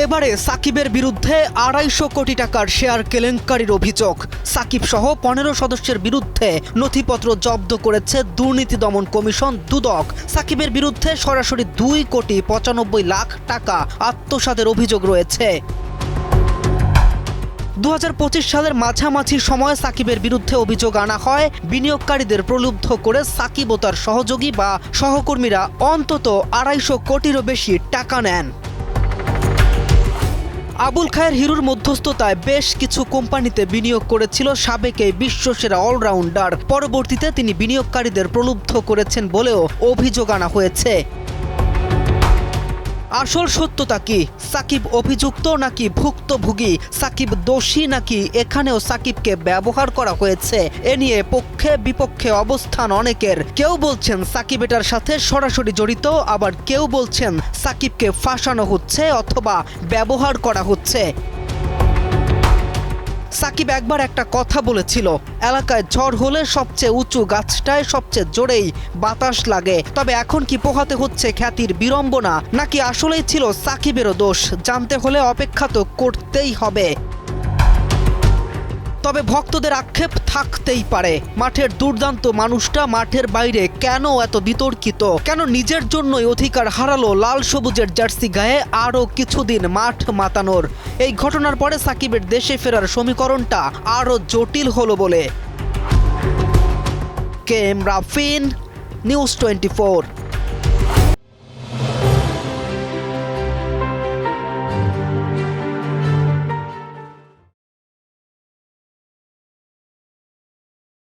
এবারে সাকিবের বিরুদ্ধে ২৫০ কোটি টাকার শেয়ার কেলেঙ্কারির অভিযোগ। সাকিব সহ ১৫ সদস্যের বিরুদ্ধে নথিপত্র জব্দ করেছে দুর্নীতি দমন কমিশন দুদক। সাকিবের বিরুদ্ধে সরাসরি ২,৯৫,০০,০০০ টাকা আত্মসাতের অভিযোগ রয়েছে। ২০২৫ সালের মাঝামাঝি সময় সাকিবের বিরুদ্ধে অভিযোগ আনা হয় বিনিয়োগকারীদের প্রলুব্ধ করে সাকিব ও তার সহযোগী বা সহকর্মীরা অন্তত ২৫০ কোটিরও বেশি টাকা নেন। আবুল খায়ের হিরুর মধ্যস্থতায় বেশ কিছু কোম্পানিতে বিনিয়োগ করেছিল সাবেক এই বিশ্বসেরা অলরাউন্ডার। পরবর্তীতে তিনি বিনিয়োগকারীদের প্রলুব্ধ করেছেন বলেও অভিযোগ আনা হয়েছে। আসল সত্যতা কি? সাকিব অভিযুক্ত নাকি ভুক্তভোগী? সাকিব দোষী নাকি এখানেও সাকিবকে ব্যবহার করা হয়েছে? এ নিয়ে পক্ষে বিপক্ষে অবস্থান অনেকের। কেউ বলছেন সাকিব এটার সাথে সরাসরি জড়িত, আবার কেউ বলছেন সাকিবকে ফাঁসানো হচ্ছে অথবা ব্যবহার করা হচ্ছে। সাকিব একবার একটা কথা বলেছিল, এলাকায় ঝড় হলে সবচেয়ে উঁচু গাছটায় সবচেয়ে জোরেই বাতাস লাগে। তবে এখন কি পোহাতে হচ্ছে খ্যাতির বিড়ম্বনা, নাকি আসলেই ছিল সাকিবেরও দোষ? জানতে হলে অপেক্ষা তো করতেই হবে। তবে ভক্তদের আক্ষেপ থাকতেই পারে, মাঠের দুর্দান্ত মানুষটা মাঠের বাইরে কেন এত বিতর্কিত? কেন নিজের জন্যই অধিকার হারালো লাল সবুজের জার্সি গায়ে আরও কিছুদিন মাঠ মাতানোর? এই ঘটনার পরে সাকিবের দেশে ফেরার সমীকরণটা আরও জটিল হলো বলে। K M Rafin, news 24।